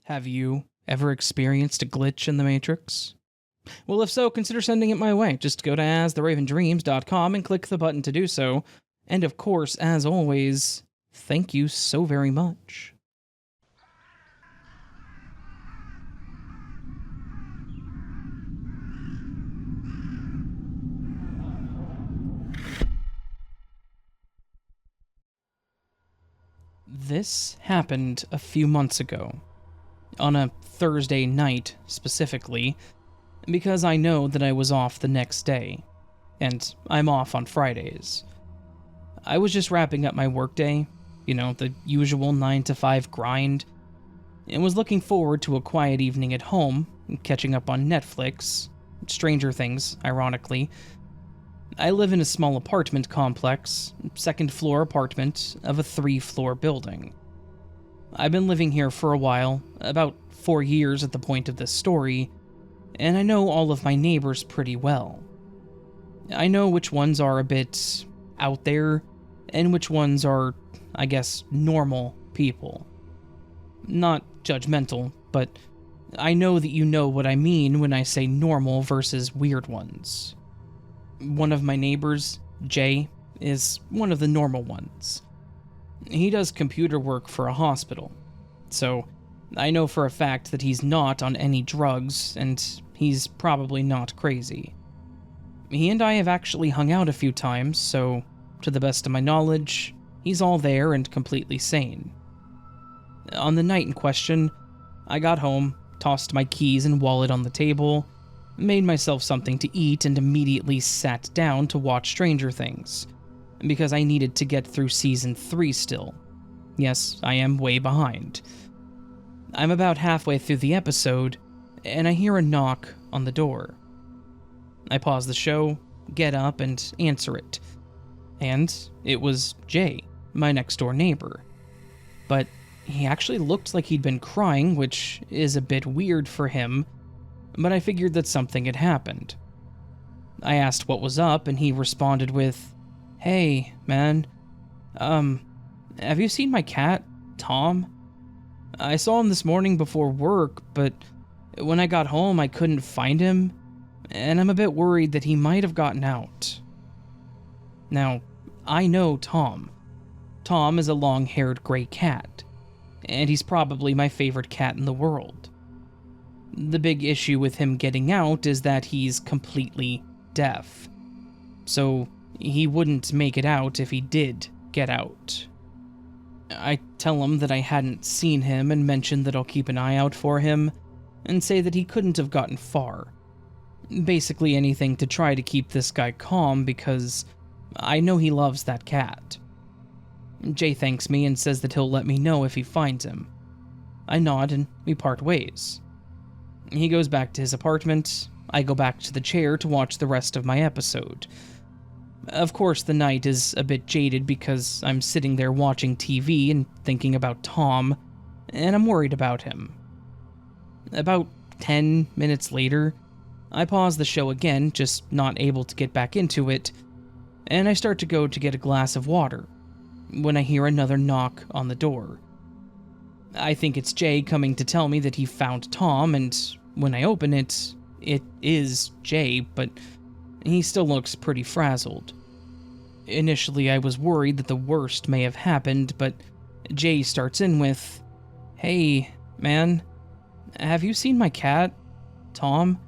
Have you ever experienced a glitch in the Matrix? Well, if so, consider sending it my way. Just go to astheravendreams.com and click the button to do so. And of course, as always, thank you so very much. This happened a few months ago. On a Thursday night, specifically, because I know that I was off the next day, and I'm off on Fridays. I was just wrapping up my workday, the usual 9 to 5 grind, and was looking forward to a quiet evening at home, catching up on Netflix, Stranger Things, ironically. I live in a small apartment complex, second-floor apartment of a 3-floor building. I've been living here for a while, about 4 years at the point of this story, and I know all of my neighbors pretty well. I know which ones are a bit out there, and which ones are, I guess, normal people. Not judgmental, but I know that you know what I mean when I say normal versus weird ones. One of my neighbors, Jay, is one of the normal ones. He does computer work for a hospital, so I know for a fact that he's not on any drugs, and he's probably not crazy. He and I have actually hung out a few times, so, to the best of my knowledge, he's all there and completely sane. On the night in question, I got home, tossed my keys and wallet on the table, made myself something to eat, and immediately sat down to watch Stranger Things, because I needed to get through Season 3 still. Yes, I am way behind. I'm about halfway through the episode, and I hear a knock on the door. I pause the show, get up, and answer it. And it was Jay, my next-door neighbor. But he actually looked like he'd been crying, which is a bit weird for him, but I figured that something had happened. I asked what was up, and he responded with, "Hey, man, have you seen my cat, Tom? I saw him this morning before work, but when I got home I couldn't find him, and I'm a bit worried that he might have gotten out." Now, I know Tom. Tom is a long-haired gray cat, and he's probably my favorite cat in the world. The big issue with him getting out is that he's completely deaf, so he wouldn't make it out if he did get out. I tell him that I hadn't seen him and mention that I'll keep an eye out for him, and say that he couldn't have gotten far. Basically anything to try to keep this guy calm, because I know he loves that cat. Jay thanks me and says that he'll let me know if he finds him. I nod and we part ways. He goes back to his apartment, I go back to the chair to watch the rest of my episode. Of course, the night is a bit jaded because I'm sitting there watching TV and thinking about Tom, and I'm worried about him. About 10 minutes later, I pause the show again, just not able to get back into it, and I start to go to get a glass of water, when I hear another knock on the door. I think it's Jay coming to tell me that he found Tom, and when I open it, it is Jay, but he still looks pretty frazzled. Initially, I was worried that the worst may have happened, but Jay starts in with, "Hey, man, have you seen my cat, Tom?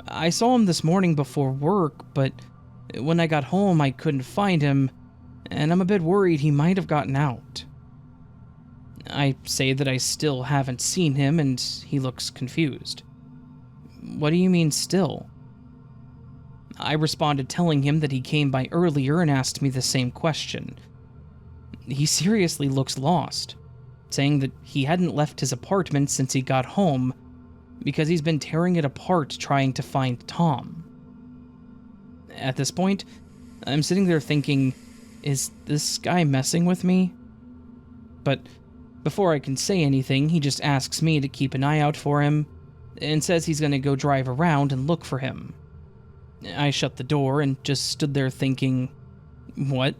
I saw him this morning before work, but when I got home I couldn't find him, and I'm a bit worried he might have gotten out." I say that I still haven't seen him, and he looks confused. "What do you mean still?" I responded telling him that he came by earlier and asked me the same question. He seriously looks lost, saying that he hadn't left his apartment since he got home because he's been tearing it apart trying to find Tom. At this point, I'm sitting there thinking, is this guy messing with me? But before I can say anything, he just asks me to keep an eye out for him and says he's going to go drive around and look for him. I shut the door and just stood there thinking, what?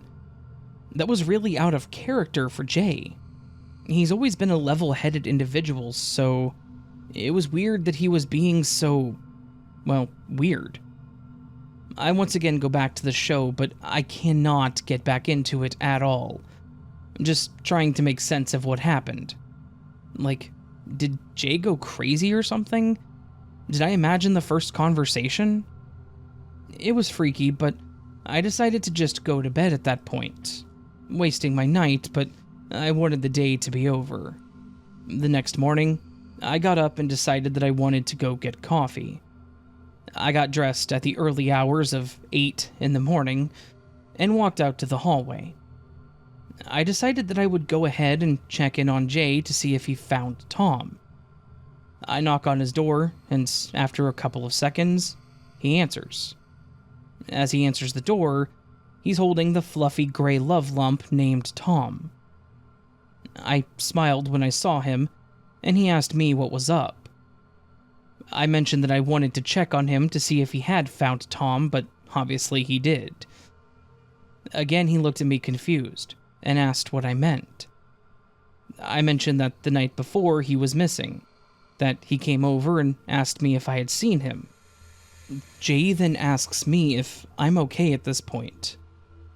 That was really out of character for Jay. He's always been a level-headed individual, so it was weird that he was being so, well, weird. I once again go back to the show, but I cannot get back into it at all. Just trying to make sense of what happened. Like, did Jay go crazy or something? Did I imagine the first conversation? It was freaky, but I decided to just go to bed at that point. Wasting my night, but I wanted the day to be over. The next morning, I got up and decided that I wanted to go get coffee. I got dressed at the early hours of 8 in the morning and walked out to the hallway. I decided that I would go ahead and check in on Jay to see if he found Tom. I knock on his door, and after a couple of seconds, he answers. As he answers the door, he's holding the fluffy gray love lump named Tom. I smiled when I saw him, and he asked me what was up. I mentioned that I wanted to check on him to see if he had found Tom, but obviously he did. Again, he looked at me confused and asked what I meant. I mentioned that the night before he was missing, that he came over and asked me if I had seen him. Jay then asks me if I'm okay at this point,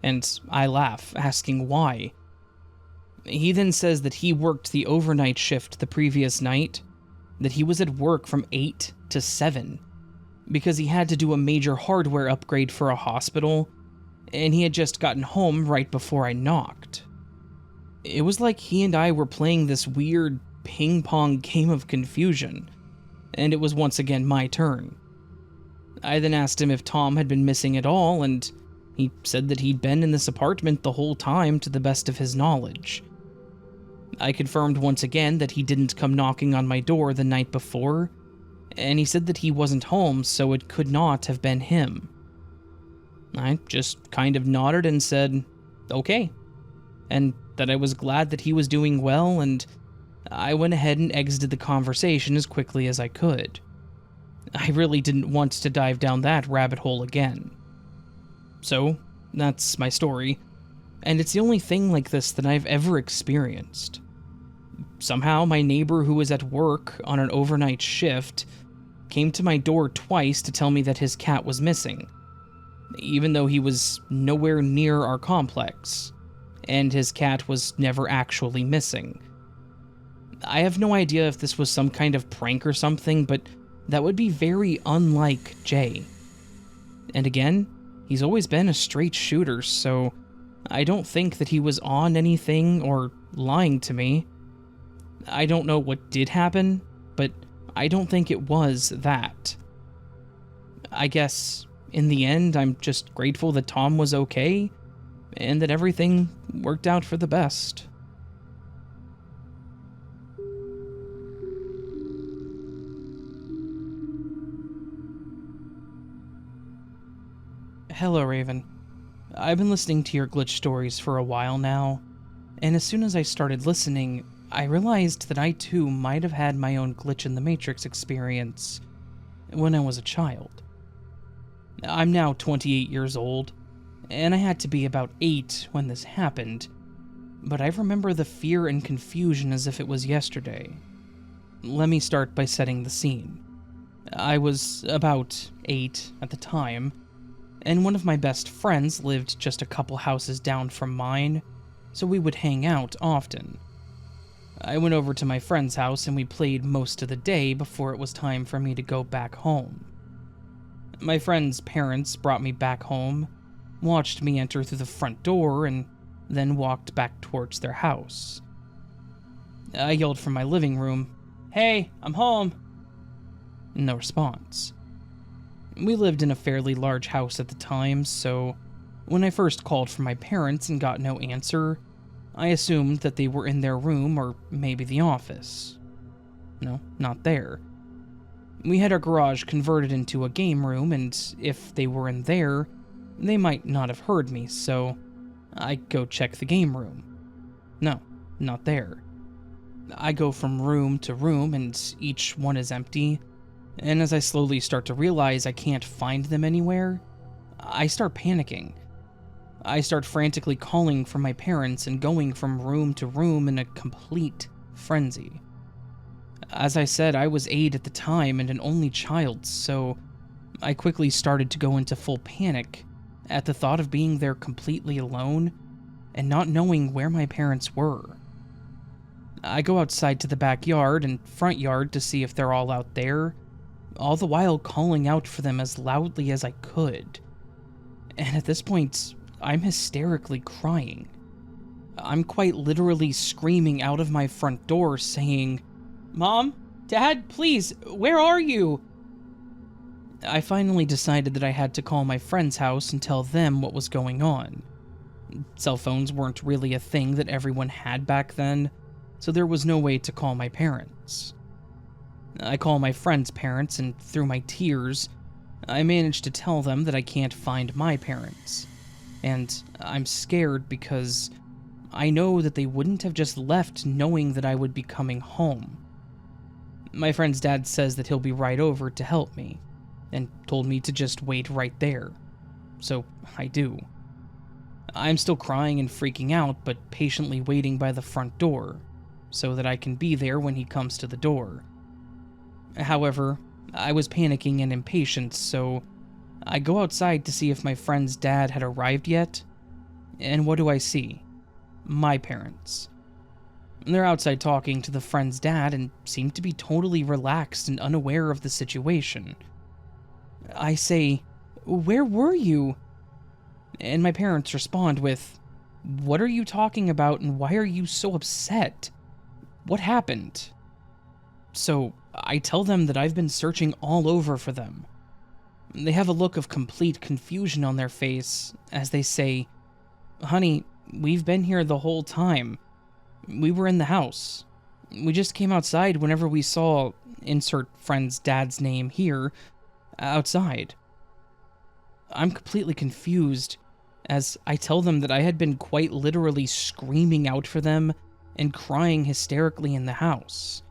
and I laugh, asking why. He then says that he worked the overnight shift the previous night, that he was at work from 8 to 7, because he had to do a major hardware upgrade for a hospital, and he had just gotten home right before I knocked. It was like he and I were playing this weird ping-pong game of confusion, and it was once again my turn. I then asked him if Tom had been missing at all, and he said that he'd been in this apartment the whole time to the best of his knowledge. I confirmed once again that he didn't come knocking on my door the night before, and he said that he wasn't home, so it could not have been him. I just kind of nodded and said, okay, and that I was glad that he was doing well, and I went ahead and exited the conversation as quickly as I could. I really didn't want to dive down that rabbit hole again. So, that's my story, and it's the only thing like this that I've ever experienced. Somehow, my neighbor who was at work on an overnight shift came to my door twice to tell me that his cat was missing, even though he was nowhere near our complex, and his cat was never actually missing. I have no idea if this was some kind of prank or something, but that would be very unlike Jay. And again, he's always been a straight shooter, so I don't think that he was on anything or lying to me. I don't know what did happen, but I don't think it was that. I guess, in the end, I'm just grateful that Tom was okay, and that everything worked out for the best. Hello, Raven. I've been listening to your glitch stories for a while now, and as soon as I started listening, I realized that I too might have had my own glitch in the Matrix experience when I was a child. I'm now 28 years old, and I had to be about 8 when this happened, but I remember the fear and confusion as if it was yesterday. Let me start by setting the scene. I was about 8 at the time, and one of my best friends lived just a couple houses down from mine, so we would hang out often. I went over to my friend's house and we played most of the day before it was time for me to go back home. My friend's parents brought me back home, watched me enter through the front door, and then walked back towards their house. I yelled from my living room, "Hey, I'm home!" No response. We lived in a fairly large house at the time, so when I first called for my parents and got no answer, I assumed that they were in their room or maybe the office. No, not there. We had our garage converted into a game room, and if they were in there, they might not have heard me, so I go check the game room. No, not there. I go from room to room, and each one is empty, and as I slowly start to realize I can't find them anywhere, I start panicking. I start frantically calling for my parents and going from room to room in a complete frenzy. As I said, I was 8 at the time and an only child, so I quickly started to go into full panic at the thought of being there completely alone and not knowing where my parents were. I go outside to the backyard and front yard to see if they're all out there, all the while calling out for them as loudly as I could. And at this point, I'm hysterically crying. I'm quite literally screaming out of my front door saying, "Mom? Dad, please, where are you?" I finally decided that I had to call my friend's house and tell them what was going on. Cell phones weren't really a thing that everyone had back then, so there was no way to call my parents. I call my friend's parents, and through my tears, I managed to tell them that I can't find my parents. And I'm scared because I know that they wouldn't have just left knowing that I would be coming home. My friend's dad says that he'll be right over to help me, and told me to just wait right there. So I do. I'm still crying and freaking out, but patiently waiting by the front door, so that I can be there when he comes to the door. However, I was panicking and impatient, so I go outside to see if my friend's dad had arrived yet, and what do I see? My parents. They're outside talking to the friend's dad and seem to be totally relaxed and unaware of the situation. I say, "Where were you?" And my parents respond with, "What are you talking about and why are you so upset? What happened?" So I tell them that I've been searching all over for them. They have a look of complete confusion on their face as they say, "Honey, we've been here the whole time. We were in the house. We just came outside whenever we saw, insert friend's dad's name here, outside." I'm completely confused as I tell them that I had been quite literally screaming out for them and crying hysterically in the house.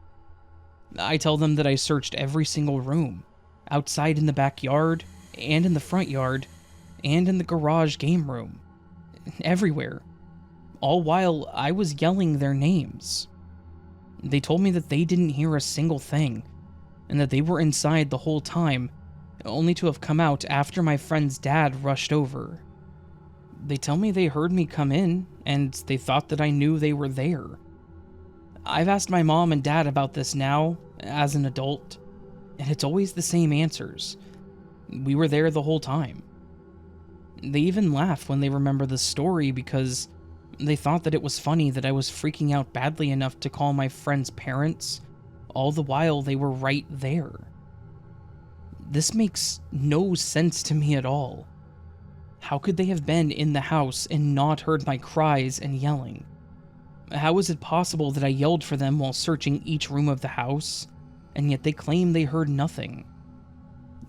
I tell them that I searched every single room, outside in the backyard, and in the front yard, and in the garage game room. Everywhere. All while I was yelling their names. They told me that they didn't hear a single thing, and that they were inside the whole time, only to have come out after my friend's dad rushed over. They tell me they heard me come in, and they thought that I knew they were there. I've asked my mom and dad about this now, as an adult, and it's always the same answers. We were there the whole time. They even laugh when they remember the story because they thought that it was funny that I was freaking out badly enough to call my friend's parents, all the while they were right there. This makes no sense to me at all. How could they have been in the house and not heard my cries and yelling? How is it possible that I yelled for them while searching each room of the house, and yet they claim they heard nothing?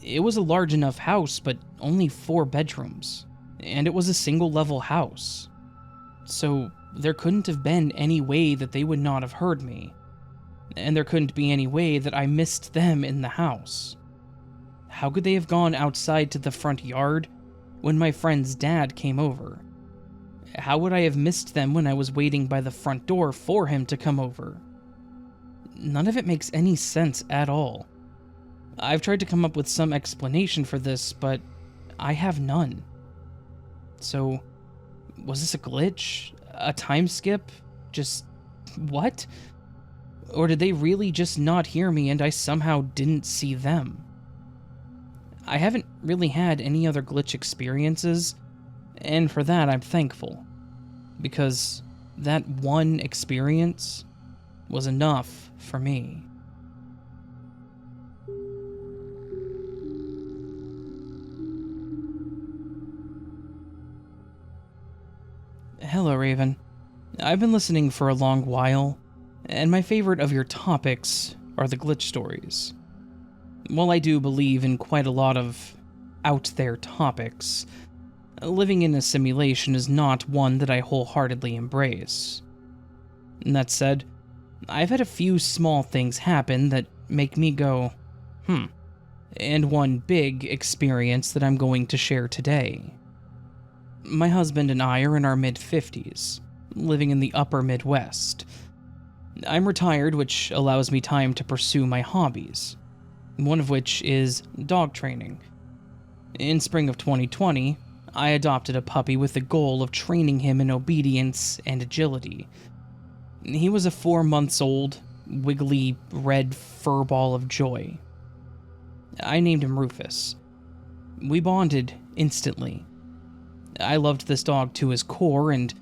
It was a large enough house, but only 4 bedrooms, and it was a single-level house. So there couldn't have been any way that they would not have heard me, and there couldn't be any way that I missed them in the house. How could they have gone outside to the front yard when my friend's dad came over? How would I have missed them when I was waiting by the front door for him to come over? None of it makes any sense at all. I've tried to come up with some explanation for this, but I have none. So, was this a glitch? A time skip? Just what? Or did they really just not hear me and I somehow didn't see them? I haven't really had any other glitch experiences, and for that I'm thankful, because that one experience was enough for me. Hello, Raven. I've been listening for a long while, and my favorite of your topics are the glitch stories. While I do believe in quite a lot of out-there topics, living in a simulation is not one that I wholeheartedly embrace. That said, I've had a few small things happen that make me go, and one big experience that I'm going to share today. My husband and I are in our mid-50s, living in the upper Midwest. I'm retired, which allows me time to pursue my hobbies, one of which is dog training. In spring of 2020, I adopted a puppy with the goal of training him in obedience and agility. He was a 4 months old, wiggly red fur ball of joy. I named him Rufus. We bonded instantly. I loved this dog to his core, and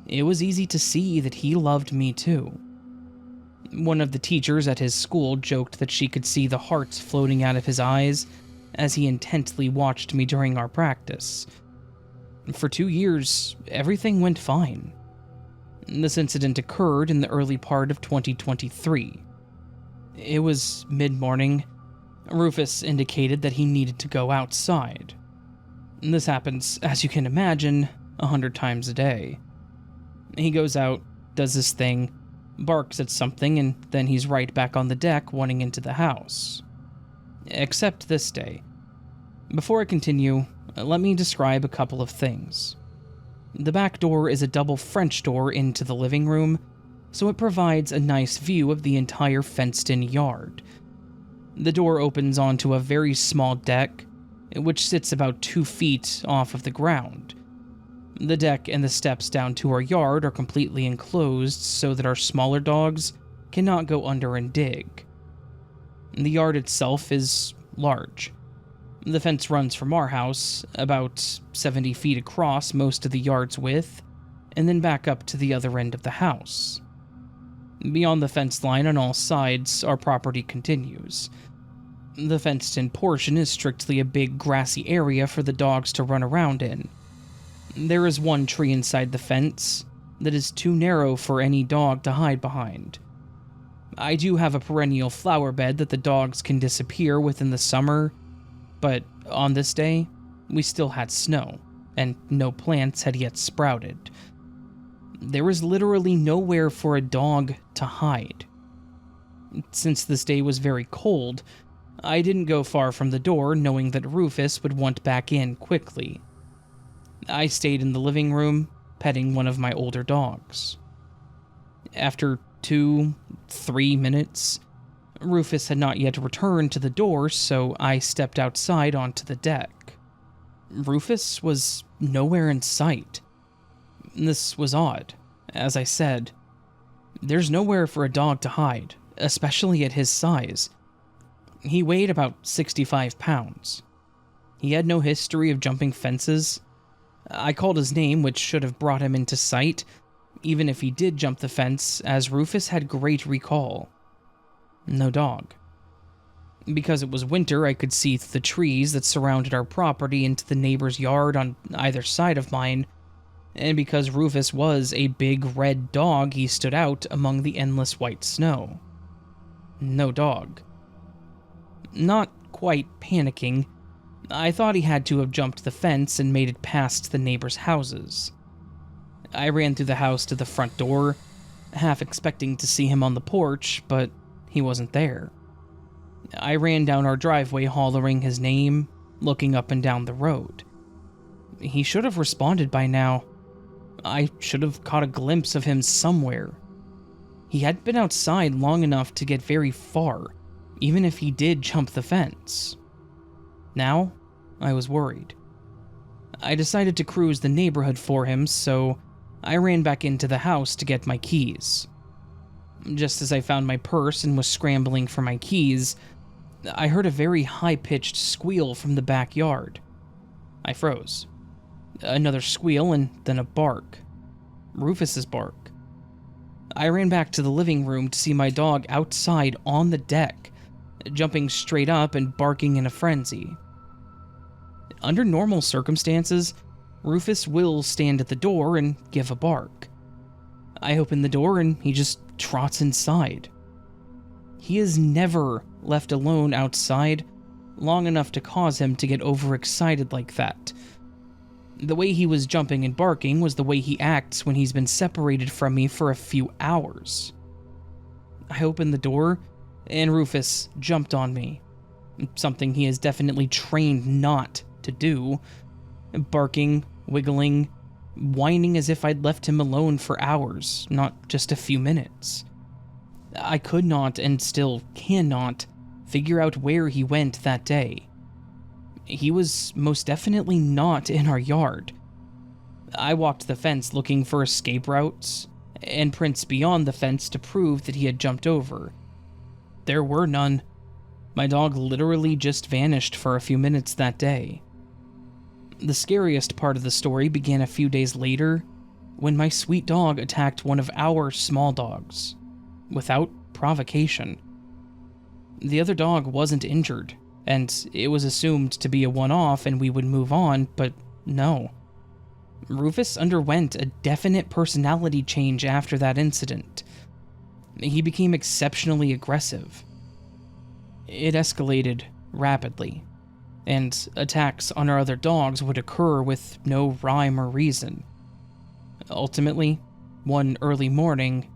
it was easy to see that he loved me too. One of the teachers at his school joked that she could see the hearts floating out of his eyes as he intently watched me during our practice. For 2 years, everything went fine. This incident occurred in the early part of 2023. It was mid-morning. Rufus indicated that he needed to go outside. This happens, as you can imagine, 100 times a day. He goes out, does his thing, barks at something, and then he's right back on the deck wanting into the house. Except this day. Before I continue, let me describe a couple of things. The back door is a double French door into the living room, so it provides a nice view of the entire fenced-in yard. The door opens onto a very small deck, which sits about 2 feet off of the ground. The deck and the steps down to our yard are completely enclosed so that our smaller dogs cannot go under and dig. The yard itself is large. The fence runs from our house, about 70 feet across most of the yard's width, and then back up to the other end of the house. Beyond the fence line on all sides, our property continues. The fenced-in portion is strictly a big grassy area for the dogs to run around in. There is one tree inside the fence that is too narrow for any dog to hide behind. I do have a perennial flower bed that the dogs can disappear within the summer, but on this day, we still had snow, and no plants had yet sprouted. There was literally nowhere for a dog to hide. Since this day was very cold, I didn't go far from the door, knowing that Rufus would want back in quickly. I stayed in the living room, petting one of my older dogs. After 2-3 minutes, Rufus had not yet returned to the door, so I stepped outside onto the deck. Rufus was nowhere in sight. This was odd. As I said, there's nowhere for a dog to hide, especially at his size. He weighed about 65 pounds. He had no history of jumping fences. I called his name, which should have brought him into sight, even if he did jump the fence, as Rufus had great recall. No dog. Because it was winter, I could see through the trees that surrounded our property into the neighbor's yard on either side of mine, and because Rufus was a big red dog, he stood out among the endless white snow. No dog. Not quite panicking, I thought he had to have jumped the fence and made it past the neighbors' houses. I ran through the house to the front door, half expecting to see him on the porch, but he wasn't there. I ran down our driveway hollering his name, looking up and down the road. He should have responded by now. I should have caught a glimpse of him somewhere. He hadn't been outside long enough to get very far, even if he did jump the fence. Now, I was worried. I decided to cruise the neighborhood for him, so I ran back into the house to get my keys. Just as I found my purse and was scrambling for my keys, I heard a very high-pitched squeal from the backyard. I froze. Another squeal and then a bark. Rufus's bark. I ran back to the living room to see my dog outside on the deck, jumping straight up and barking in a frenzy. Under normal circumstances, Rufus will stand at the door and give a bark. I open the door and he just trots inside. He is never left alone outside long enough to cause him to get overexcited like that. The way he was jumping and barking was the way he acts when he's been separated from me for a few hours. I opened the door, and Rufus jumped on me, something he is definitely trained not to do, barking, wiggling, whining as if I'd left him alone for hours, not just a few minutes. I could not, and still cannot, figure out where he went that day. He was most definitely not in our yard. I walked the fence looking for escape routes, and prints beyond the fence to prove that he had jumped over. There were none. My dog literally just vanished for a few minutes that day. The scariest part of the story began a few days later, when my sweet dog attacked one of our small dogs, without provocation. The other dog wasn't injured, and it was assumed to be a one-off and we would move on, but no. Rufus underwent a definite personality change after that incident. He became exceptionally aggressive. It escalated rapidly, and attacks on our other dogs would occur with no rhyme or reason. Ultimately, one early morning,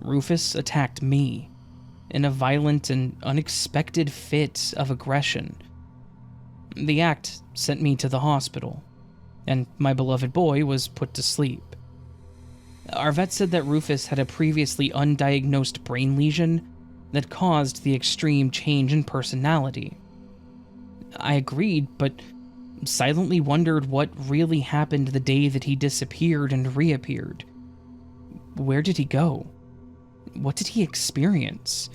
Rufus attacked me in a violent and unexpected fit of aggression. The act sent me to the hospital, and my beloved boy was put to sleep. Our vet said that Rufus had a previously undiagnosed brain lesion that caused the extreme change in personality. I agreed, but silently wondered what really happened the day that he disappeared and reappeared. Where did he go? What did he experience?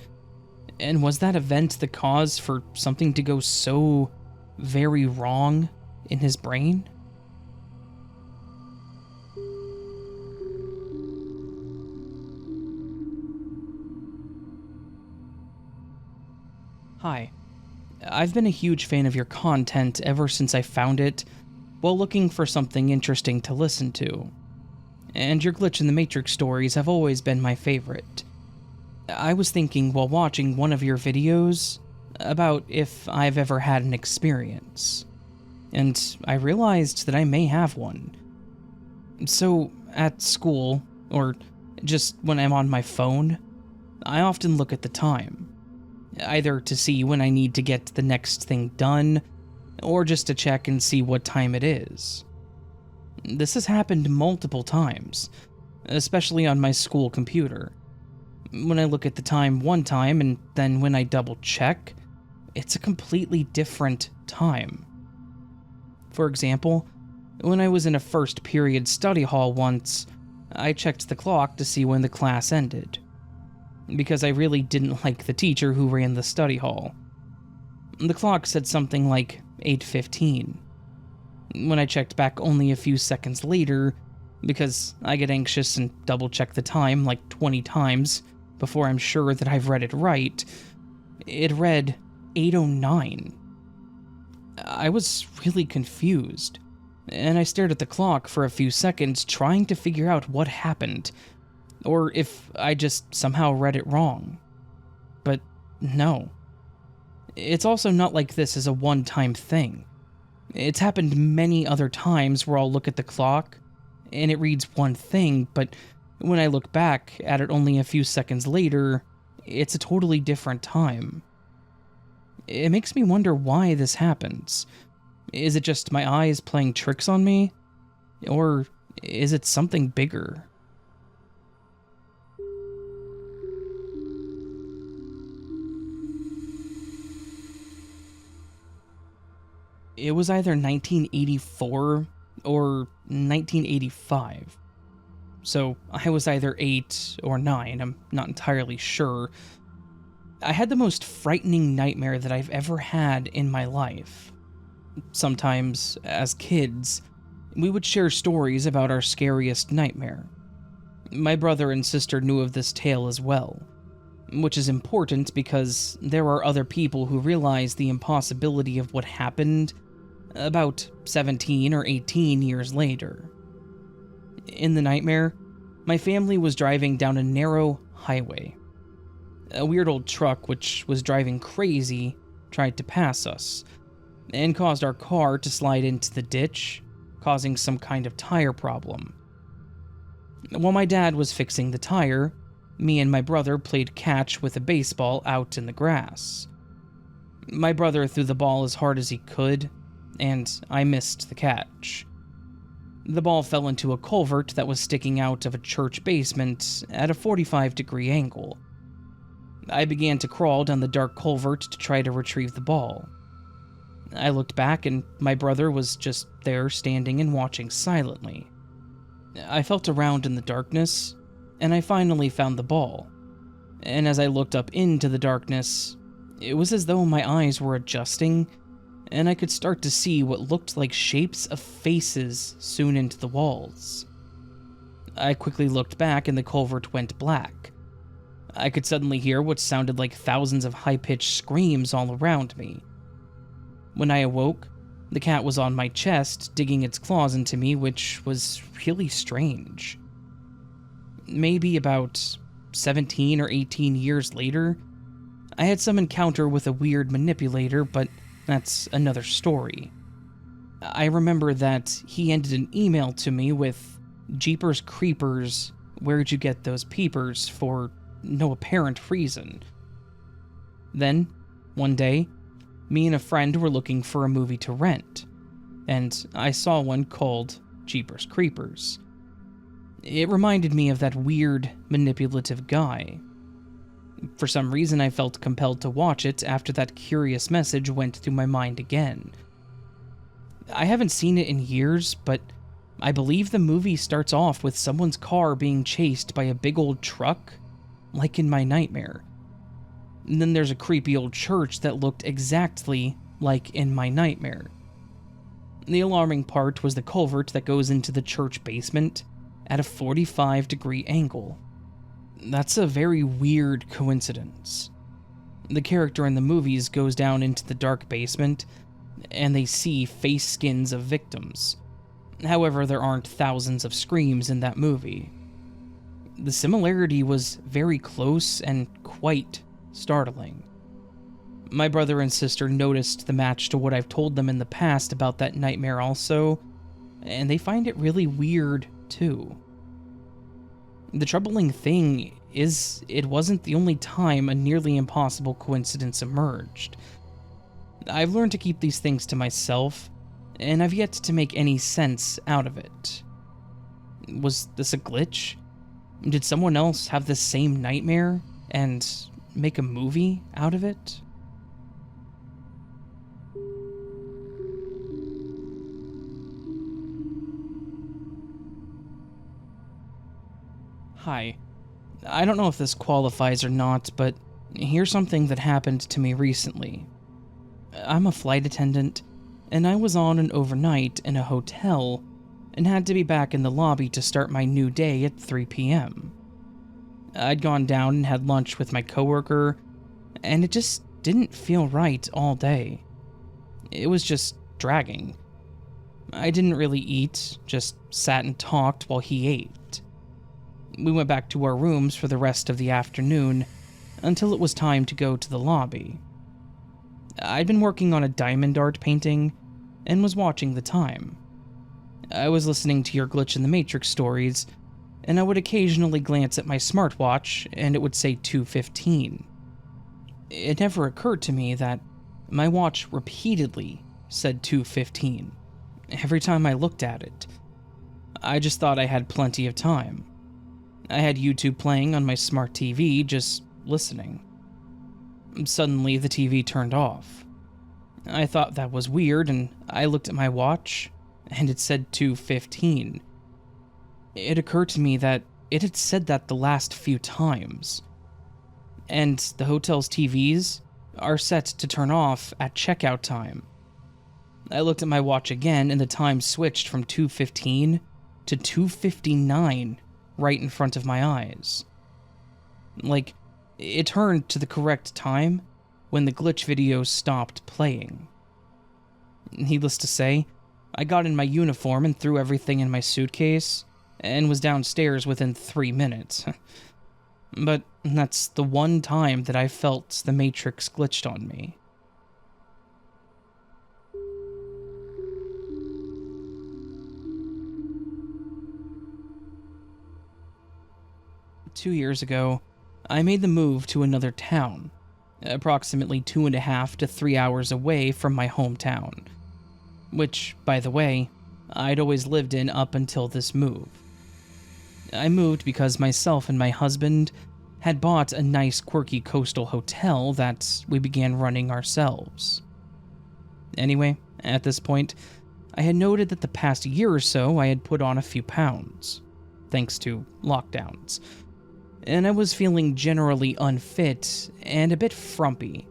And was that event the cause for something to go so very wrong in his brain? Hi. I've been a huge fan of your content ever since I found it while looking for something interesting to listen to. And your Glitch in the Matrix stories have always been my favorite. I was thinking while watching one of your videos about if I've ever had an experience, and I realized that I may have one. So, at school, or just when I'm on my phone, I often look at the time, either to see when I need to get the next thing done, or just to check and see what time it is. This has happened multiple times, especially on my school computer. When I look at the time one time, and then when I double check, it's a completely different time. For example, when I was in a first period study hall once, I checked the clock to see when the class ended, because I really didn't like the teacher who ran the study hall. The clock said something like 8:15. When I checked back only a few seconds later, because I get anxious and double check the time like 20 times before I'm sure that I've read it right, it read 8:09. I was really confused, and I stared at the clock for a few seconds trying to figure out what happened, or if I just somehow read it wrong. But no. It's also not like this is a one-time thing. It's happened many other times where I'll look at the clock, and it reads one thing, but when I look back at it only a few seconds later, it's a totally different time. It makes me wonder why this happens. Is it just my eyes playing tricks on me? Or is it something bigger? It was either 1984 or 1985. So I was either 8 or 9, I'm not entirely sure. I had the most frightening nightmare that I've ever had in my life. Sometimes, as kids, we would share stories about our scariest nightmare. My brother and sister knew of this tale as well, which is important because there are other people who realize the impossibility of what happened about 17 or 18 years later. In the nightmare, my family was driving down a narrow highway. A weird old truck, which was driving crazy, tried to pass us, and caused our car to slide into the ditch, causing some kind of tire problem. While my dad was fixing the tire, me and my brother played catch with a baseball out in the grass. My brother threw the ball as hard as he could, and I missed the catch. The ball fell into a culvert that was sticking out of a church basement at a 45-degree angle. I began to crawl down the dark culvert to try to retrieve the ball. I looked back and my brother was just there standing and watching silently. I felt around in the darkness, and I finally found the ball. And as I looked up into the darkness, it was as though my eyes were adjusting, and I could start to see what looked like shapes of faces sewn into the walls. I quickly looked back and the culvert went black. I could suddenly hear what sounded like thousands of high-pitched screams all around me. When I awoke, the cat was on my chest, digging its claws into me, which was really strange. Maybe about 17 or 18 years later, I had some encounter with a weird manipulator, but that's another story. I remember that he ended an email to me with, "Jeepers creepers, where'd you get those peepers?" for no apparent reason. Then, one day, me and a friend were looking for a movie to rent, and I saw one called Jeepers Creepers. It reminded me of that weird, manipulative guy. For some reason, I felt compelled to watch it after that curious message went through my mind again. I haven't seen it in years, but I believe the movie starts off with someone's car being chased by a big old truck, like in my nightmare. And then there's a creepy old church that looked exactly like in my nightmare. The alarming part was the culvert that goes into the church basement at a 45-degree angle. That's a very weird coincidence. The character in the movies goes down into the dark basement, and they see face skins of victims. However, there aren't thousands of screams in that movie. The similarity was very close and quite startling. My brother and sister noticed the match to what I've told them in the past about that nightmare also, and they find it really weird too. The troubling thing is, it wasn't the only time a nearly impossible coincidence emerged. I've learned to keep these things to myself, and I've yet to make any sense out of it. Was this a glitch? Did someone else have the same nightmare and make a movie out of it? Hi. I don't know if this qualifies or not, but here's something that happened to me recently. I'm a flight attendant, and I was on an overnight in a hotel and had to be back in the lobby to start my new day at 3 p.m. I'd gone down and had lunch with my coworker, and it just didn't feel right all day. It was just dragging. I didn't really eat, just sat and talked while he ate. We went back to our rooms for the rest of the afternoon until it was time to go to the lobby. I'd been working on a diamond art painting and was watching the time. I was listening to your Glitch in the Matrix stories, and I would occasionally glance at my smartwatch and it would say 2:15. It never occurred to me that my watch repeatedly said 2:15 every time I looked at it. I just thought I had plenty of time. I had YouTube playing on my smart TV, just listening. Suddenly, the TV turned off. I thought that was weird, and I looked at my watch, and it said 2:15. It occurred to me that it had said that the last few times. And the hotel's TVs are set to turn off at checkout time. I looked at my watch again, and the time switched from 2:15 to 2:59 right in front of my eyes. Like, it turned to the correct time when the glitch video stopped playing. Needless to say, I got in my uniform and threw everything in my suitcase, and was downstairs within 3 minutes. But that's the one time that I felt the Matrix glitched on me. Two years ago, I made the move to another town, approximately 2.5 to 3 hours away from my hometown. Which, by the way, I'd always lived in up until this move. I moved because myself and my husband had bought a nice quirky coastal hotel that we began running ourselves. Anyway, at this point, I had noted that the past year or so I had put on a few pounds, thanks to lockdowns, and I was feeling generally unfit and a bit frumpy.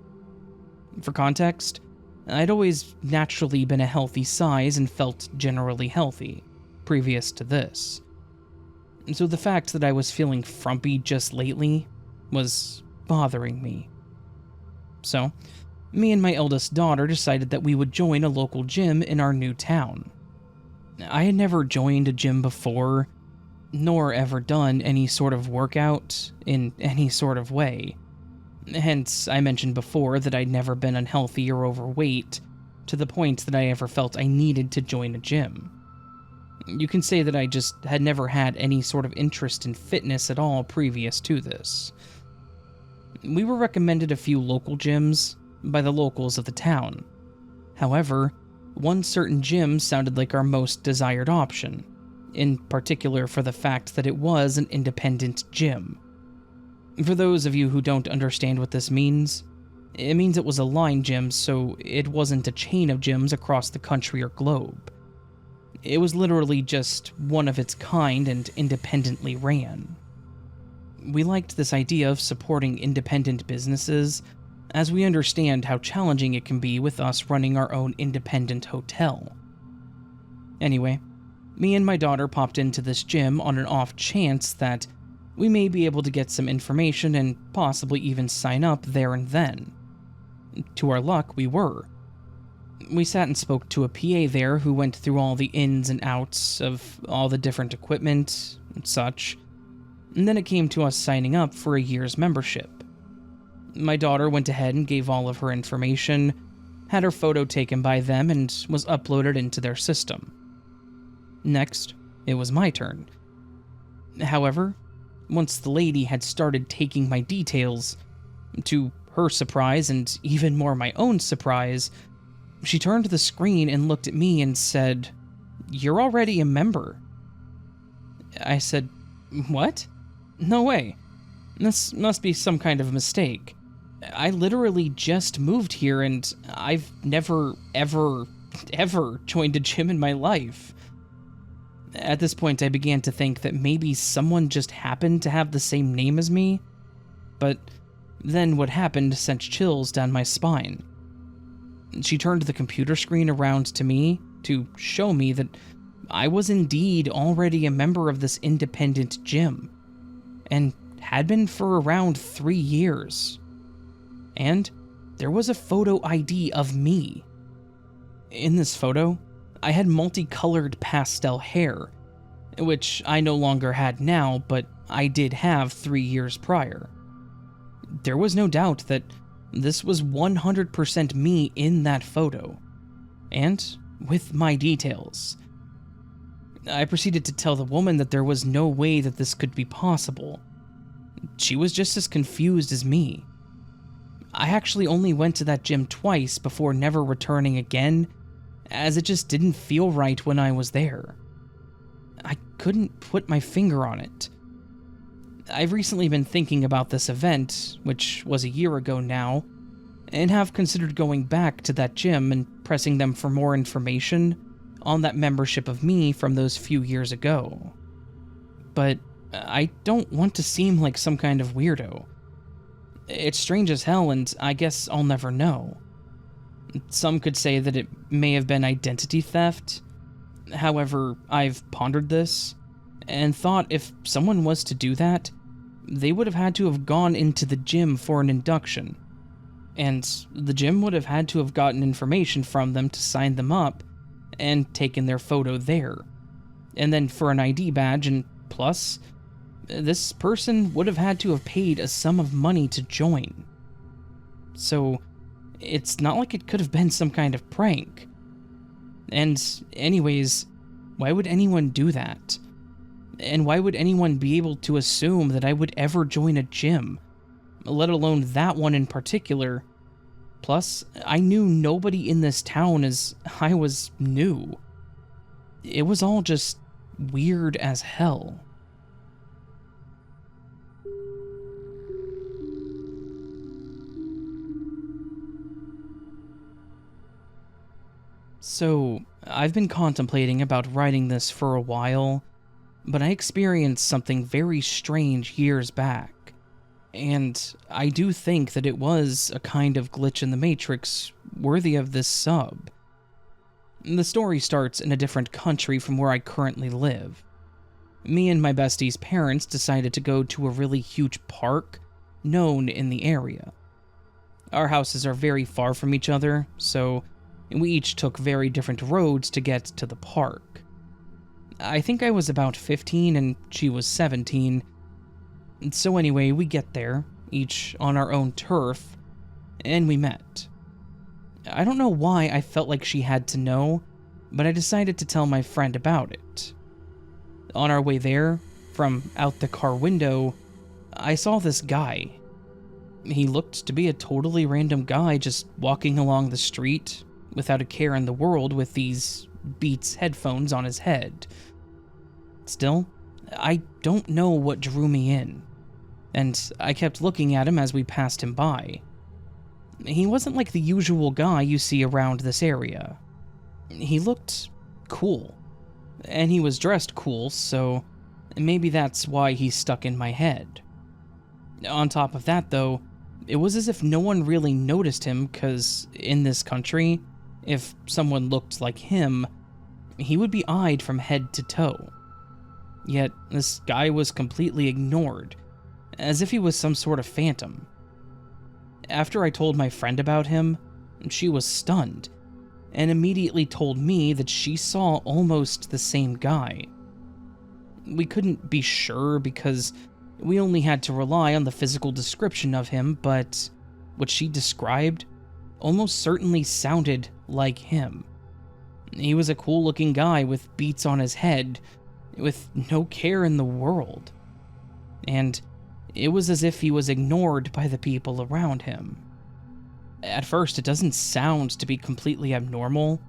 For context, I'd always naturally been a healthy size and felt generally healthy, previous to this. So the fact that I was feeling frumpy just lately was bothering me. So, me and my eldest daughter decided that we would join a local gym in our new town. I had never joined a gym before, nor ever done any sort of workout in any sort of way. Hence, I mentioned before that I'd never been unhealthy or overweight, to the point that I ever felt I needed to join a gym. You can say that I just had never had any sort of interest in fitness at all previous to this. We were recommended a few local gyms by the locals of the town. However, one certain gym sounded like our most desired option, in particular for the fact that it was an independent gym. For those of you who don't understand what this means, it means it was a line gym, so it wasn't a chain of gyms across the country or globe. It was literally just one of its kind and independently ran. We liked this idea of supporting independent businesses, as we understand how challenging it can be with us running our own independent hotel. Anyway, me and my daughter popped into this gym on an off chance that we may be able to get some information and possibly even sign up there and then. To our luck, we were. We sat and spoke to a PA there who went through all the ins and outs of all the different equipment and such, and then it came to us signing up for a year's membership. My daughter went ahead and gave all of her information, had her photo taken by them, and was uploaded into their system. Next, it was my turn. However, once the lady had started taking my details, to her surprise and even more my own surprise, she turned to the screen and looked at me and said, "You're already a member." I said, "What? No way. This must be some kind of mistake. I literally just moved here and I've never, ever joined a gym in my life." At this point, I began to think that maybe someone just happened to have the same name as me, but then what happened sent chills down my spine. She turned the computer screen around to me to show me that I was indeed already a member of this independent gym, and had been for around 3 years. And there was a photo ID of me. In this photo, I had multicolored pastel hair, which I no longer had now, but I did have 3 years prior. There was no doubt that this was 100% me in that photo, and with my details. I proceeded to tell the woman that there was no way that this could be possible. She was just as confused as me. I actually only went to that gym twice before never returning again, as it just didn't feel right when I was there. I couldn't put my finger on it. I've recently been thinking about this event, which was a year ago now, and have considered going back to that gym and pressing them for more information on that membership of me from those few years ago. But I don't want to seem like some kind of weirdo. It's strange as hell, and I guess I'll never know. Some could say that it may have been identity theft. However, I've pondered this, and thought if someone was to do that, they would have had to have gone into the gym for an induction, and the gym would have had to have gotten information from them to sign them up, and taken their photo there. And then for an ID badge, and plus, this person would have had to have paid a sum of money to join. So, it's not like it could have been some kind of prank. And anyways, why would anyone do that? And why would anyone be able to assume that I would ever join a gym, let alone that one in particular? Plus, I knew nobody in this town as I was new. it was all just weird as hell. So, I've been contemplating about writing this for a while, but I experienced something very strange years back, and I do think that it was a kind of glitch in the Matrix worthy of this sub. The story starts in a different country from where I currently live. Me and my bestie's parents decided to go to a really huge park known in the area. Our houses are very far from each other, so we each took very different roads to get to the park. I think I was about 15 and she was 17. So anyway, we get there, each on our own turf, and we met. I don't know why I felt like she had to know, but I decided to tell my friend about it. On our way there, from out the car window, I saw this guy. He looked to be a totally random guy just walking along the street, without a care in the world, with these Beats headphones on his head. Still, I don't know what drew me in, and I kept looking at him as we passed him by. He wasn't like the usual guy you see around this area. He looked cool, and he was dressed cool, so maybe that's why he stuck in my head. On top of that, though, it was as if no one really noticed him, because in this country, if someone looked like him, he would be eyed from head to toe. Yet, this guy was completely ignored, as if he was some sort of phantom. After I told my friend about him, she was stunned, and immediately told me that she saw almost the same guy. We couldn't be sure because we only had to rely on the physical description of him, but what she described almost certainly sounded like him. He was a cool-looking guy with Beats on his head, with no care in the world. And it was as if he was ignored by the people around him. At first, it doesn't sound to be completely abnormal,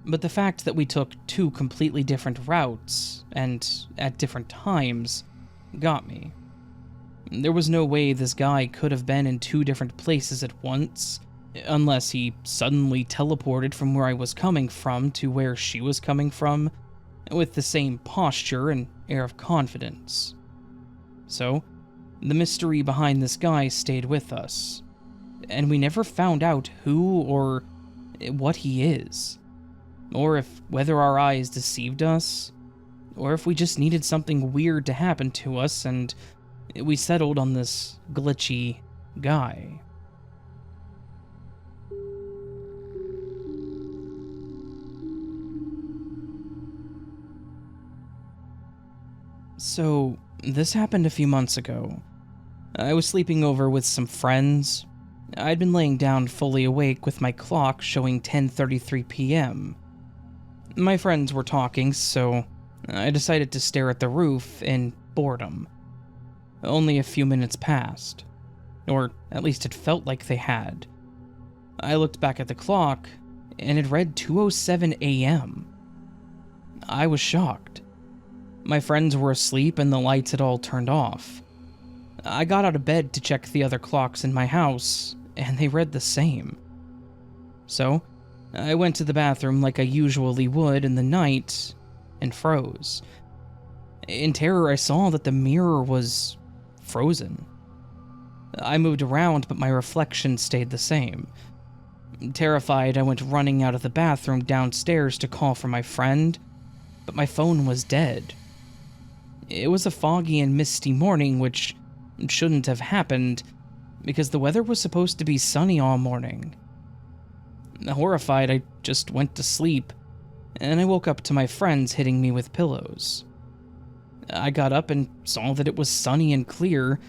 but the fact that we took two completely different routes, and at different times, got me. There was no way this guy could have been in two different places at once, unless he suddenly teleported from where I was coming from to where she was coming from, with the same posture and air of confidence. So, the mystery behind this guy stayed with us, and we never found out who or what he is, or if whether our eyes deceived us, or if we just needed something weird to happen to us and we settled on this glitchy guy. So, this happened a few months ago. I was sleeping over with some friends. I'd been laying down fully awake with my clock showing 10:33 p.m. My friends were talking, so I decided to stare at the roof in boredom. Only a few minutes passed, or at least it felt like they had. I looked back at the clock, and it read 2:07 a.m. I was shocked. My friends were asleep and the lights had all turned off. I got out of bed to check the other clocks in my house, and they read the same. So, I went to the bathroom like I usually would in the night, and froze. In terror, I saw that the mirror was frozen. I moved around, but my reflection stayed the same. Terrified, I went running out of the bathroom downstairs to call for my friend, but my phone was dead. It was a foggy and misty morning, which shouldn't have happened, because the weather was supposed to be sunny all morning. Horrified, I just went to sleep, and I woke up to my friends hitting me with pillows. I got up and saw that it was sunny and clear.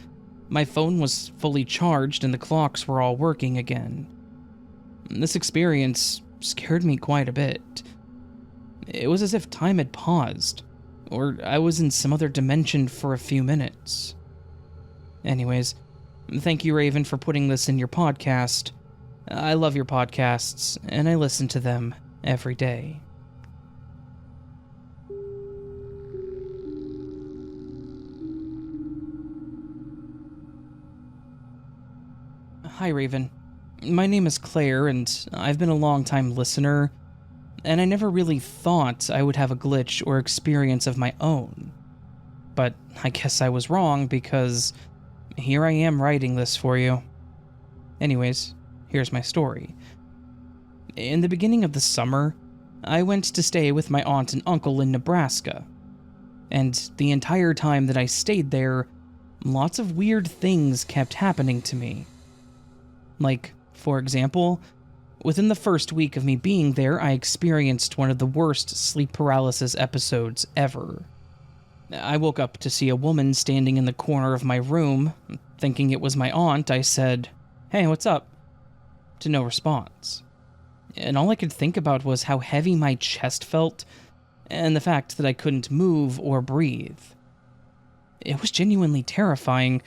My phone was fully charged and the clocks were all working again. This experience scared me quite a bit. It was as if time had paused, or I was in some other dimension for a few minutes. Anyways, thank you, Raven, for putting this in your podcast. I love your podcasts, and I listen to them every day. Hi, Raven. My name is Claire, and I've been a long-time listener, and I never really thought I would have a glitch or experience of my own. But I guess I was wrong, because here I am writing this for you. Anyways, here's my story. In the beginning of the summer, I went to stay with my aunt and uncle in Nebraska. And the entire time that I stayed there, lots of weird things kept happening to me. Like, for example, within the first week of me being there, I experienced one of the worst sleep paralysis episodes ever. I woke up to see a woman standing in the corner of my room. Thinking it was my aunt, I said, "Hey, what's up?" To no response. And all I could think about was how heavy my chest felt, and the fact that I couldn't move or breathe. It was genuinely terrifying,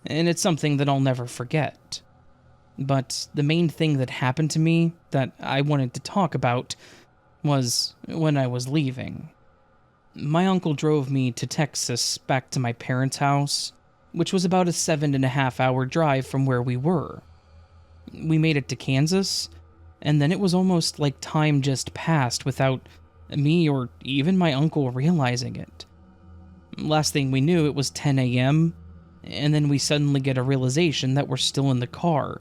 and it's something that I'll never forget. But the main thing that happened to me that I wanted to talk about was when I was leaving. My uncle drove me to Texas back to my parents' house, which was about a 7.5-hour drive from where we were. We made it to Kansas, and then it was almost like time just passed without me or even my uncle realizing it. Last thing we knew, it was 10 a.m., and then we suddenly get a realization that we're still in the car.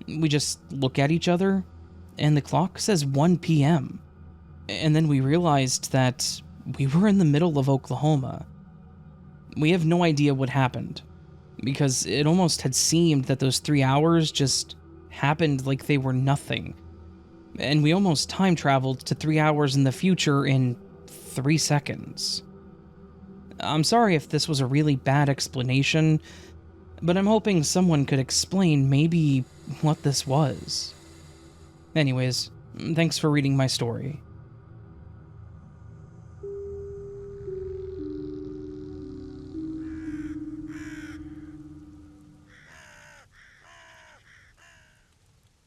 We just look at each other, and the clock says 1 p.m., and then we realized that we were in the middle of Oklahoma. We have no idea what happened, because it almost had seemed that those 3 hours just happened like they were nothing. And we almost time traveled to 3 hours in the future in 3 seconds. I'm sorry if this was a really bad explanation, but I'm hoping someone could explain maybe what this was. Anyways, thanks for reading my story.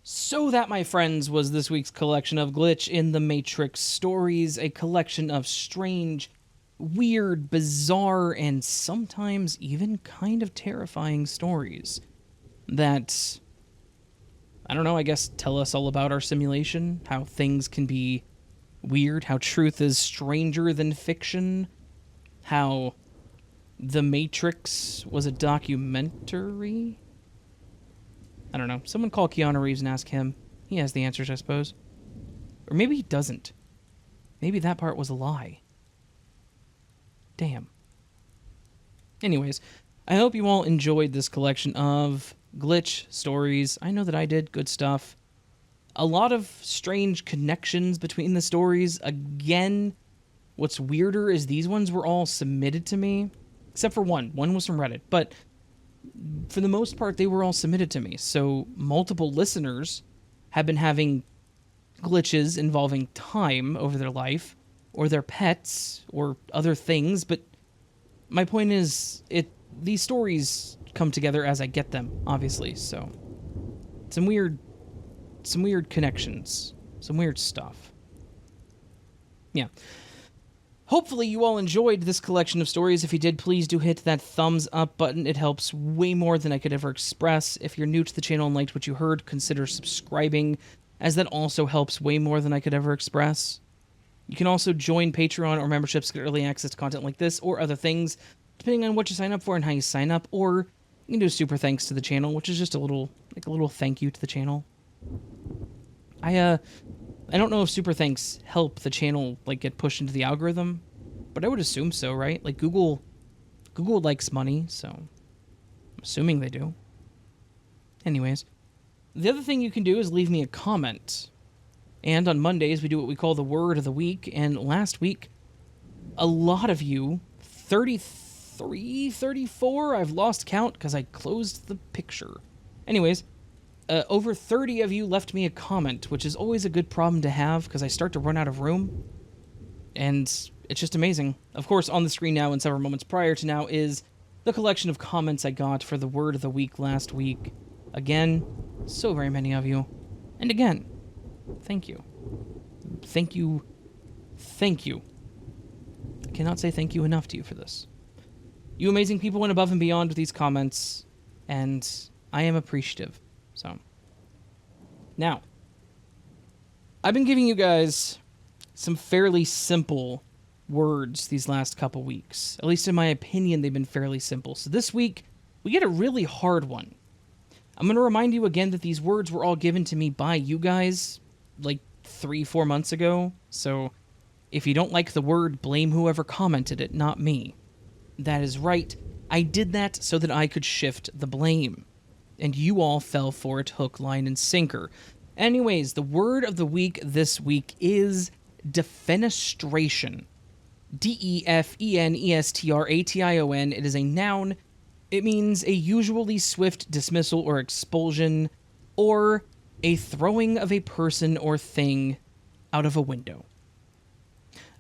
So that, my friends, was this week's collection of Glitch in the Matrix stories, a collection of strange, weird, bizarre, and sometimes even kind of terrifying stories that, I don't know, I guess tell us all about our simulation, how things can be weird, how truth is stranger than fiction, how The Matrix was a documentary? I don't know. Someone call Keanu Reeves and ask him. He has the answers, I suppose. Or maybe he doesn't. Maybe that part was a lie. Damn. Anyways, I hope you all enjoyed this collection of Glitch stories. I know that I did. Good stuff. A lot of strange connections between the stories. Again, what's weirder is these ones were all submitted to me. Except for one. One was from Reddit. But for the most part, they were all submitted to me. So multiple listeners have been having glitches involving time over their life, or their pets, or other things. But my point is, these stories come together as I get them, obviously. So some weird connections, some weird stuff. Yeah. Hopefully you all enjoyed this collection of stories. If you did, please do hit that thumbs up button. It helps way more than I could ever express. If you're new to the channel and liked what you heard, consider subscribing, as that also helps way more than I could ever express. You can also join Patreon or memberships to get early access to content like this or other things, depending on what you sign up for and how you sign up, or you can do super thanks to the channel, which is just a little thank you to the channel. I don't know if super thanks help the channel get pushed into the algorithm, but I would assume so, right? Like Google likes money, so I'm assuming they do. Anyways, the other thing you can do is leave me a comment. And on Mondays, we do what we call the Word of the Week, and last week, a lot of you, 33, 34, I've lost count because I closed the picture. Anyways, over 30 of you left me a comment, which is always a good problem to have because I start to run out of room. And it's just amazing. Of course, on the screen now and several moments prior to now is the collection of comments I got for the Word of the Week last week. Again, so very many of you. And again, thank you. Thank you. Thank you. I cannot say thank you enough to you for this. You amazing people went above and beyond with these comments, and I am appreciative. So, now, I've been giving you guys some fairly simple words these last couple weeks. At least in my opinion, they've been fairly simple. So this week, we get a really hard one. I'm going to remind you again that these words were all given to me by you guys like 3-4 months ago. So if you don't like the word, blame whoever commented it, not me. That is right. I did that so that I could shift the blame. And you all fell for it hook, line, and sinker. Anyways, the word of the week this week is defenestration. defenestration. It is a noun. It means a usually swift dismissal or expulsion, or a throwing of a person or thing out of a window.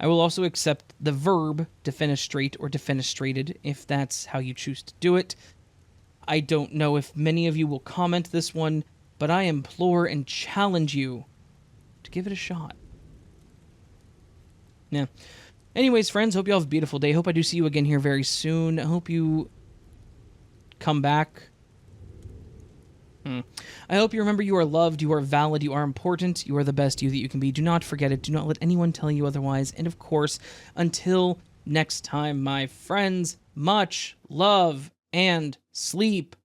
I will also accept the verb defenestrate or defenestrated if that's how you choose to do it. I don't know if many of you will comment this one, but I implore and challenge you to give it a shot. Yeah. Anyways, friends, hope you all have a beautiful day. Hope I do see you again here very soon. I hope you come back. I hope you remember you are loved, you are valid, you are important, you are the best you that you can be. Do not forget it. Do not let anyone tell you otherwise. And of course, until next time, my friends, much love and sleep